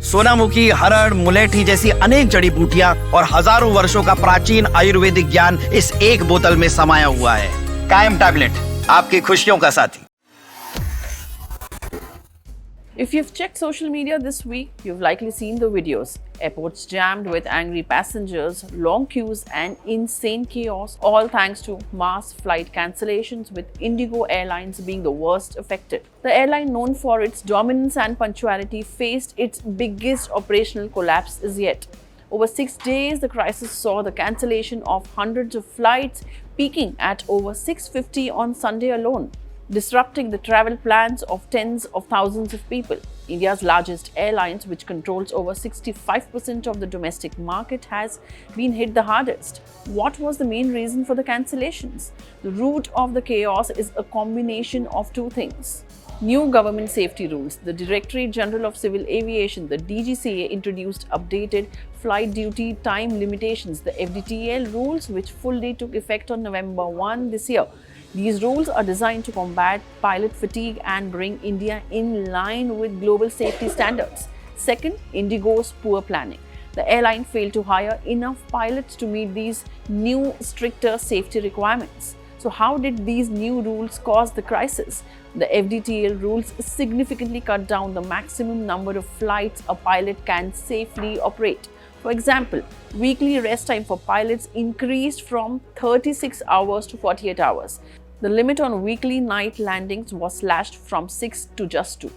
सोनामुखी, हरड़, मुलेठी जैसी अनेक जड़ी बूटियां और हजारों वर्षों का प्राचीन आयुर्वेदिक ज्ञान इस एक बोतल में समाया हुआ है। कायम टैबलेट, आपकी खुशियों का साथी। If you've checked social media this week, you've likely seen the videos. Airports jammed with angry passengers, long queues, and insane chaos, all thanks to mass flight cancellations, with Indigo Airlines being the worst affected. The airline, known for its dominance and punctuality, faced its biggest operational collapse as yet. Over 6 days, the crisis saw the cancellation of hundreds of flights, peaking at over 650 on Sunday alone, disrupting the travel plans of tens of thousands of people. India's largest airlines, which controls over 65% of the domestic market, has been hit the hardest. What was the main reason for the cancellations? The root of the chaos is a combination of two things. New government safety rules. The Directorate General of Civil Aviation, the DGCA, introduced updated flight duty time limitations, the FDTL rules, which fully took effect on November 1 this year. These rules are designed to combat pilot fatigue and bring India in line with global safety standards. Second, Indigo's poor planning. The airline failed to hire enough pilots to meet these new, stricter safety requirements. So, how did these new rules cause the crisis? The FDTL rules significantly cut down the maximum number of flights a pilot can safely operate. For example, weekly rest time for pilots increased from 36 hours to 48 hours. The limit on weekly night landings was slashed from 6 to just 2.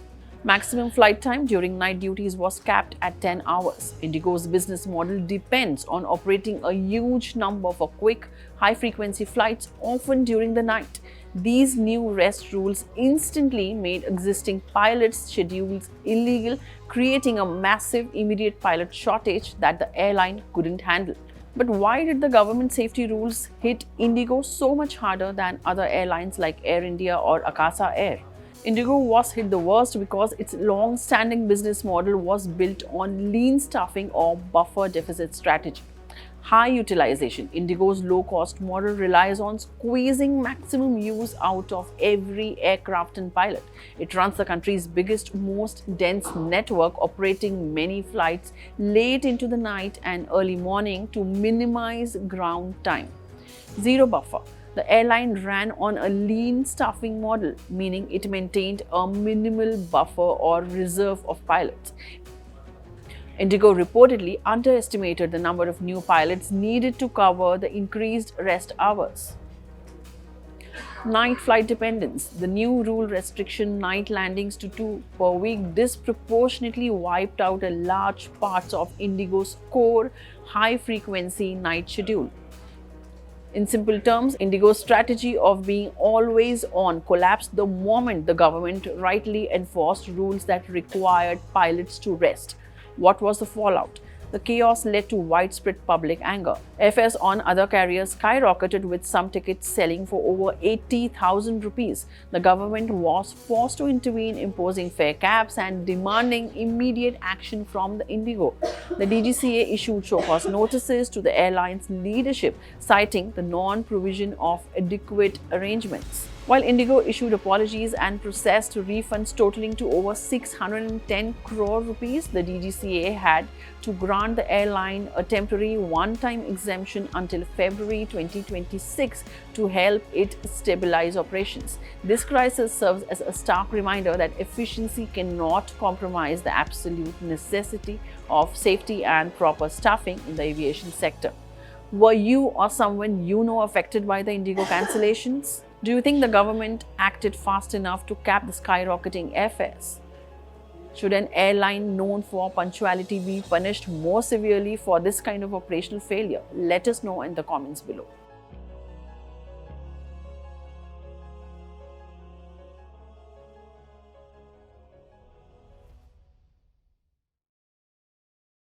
Maximum flight time during night duties was capped at 10 hours. Indigo's business model depends on operating a huge number of quick, high-frequency flights, often during the night. These new rest rules instantly made existing pilots' schedules illegal, creating a massive immediate pilot shortage that the airline couldn't handle. But why did the government safety rules hit Indigo so much harder than other airlines like Air India or Akasa Air? Indigo was hit the worst because its long-standing business model was built on lean staffing or buffer deficit strategy. High utilization. Indigo's low-cost model relies on squeezing maximum use out of every aircraft and pilot. It runs the country's biggest, most dense network, operating many flights late into the night and early morning to minimize ground time. Zero buffer. The airline ran on a lean staffing model, meaning it maintained a minimal buffer or reserve of pilots. Indigo reportedly underestimated the number of new pilots needed to cover the increased rest hours. Night flight dependence. The new rule restriction night landings to 2 per week disproportionately wiped out a large parts of Indigo's core high-frequency night schedule. In simple terms, Indigo's strategy of being always on collapsed the moment the government rightly enforced rules that required pilots to rest. What was the fallout? The chaos led to widespread public anger. Airfares on other carriers skyrocketed, with some tickets selling for over 80,000 rupees. The government was forced to intervene, imposing fare caps and demanding immediate action from the Indigo. The DGCA issued show-cause notices to the airline's leadership, citing the non-provision of adequate arrangements. While Indigo issued apologies and processed refunds totaling to over 610 crore rupees, the DGCA had to grant the airline a temporary one-time exemption until February 2026 to help it stabilize operations. This crisis serves as a stark reminder that efficiency cannot compromise the absolute necessity of safety and proper staffing in the aviation sector. Were you or someone you know affected by the Indigo cancellations? Do you think the government acted fast enough to cap the skyrocketing airfares? Should an airline known for punctuality be punished more severely for this kind of operational failure? Let us know in the comments below.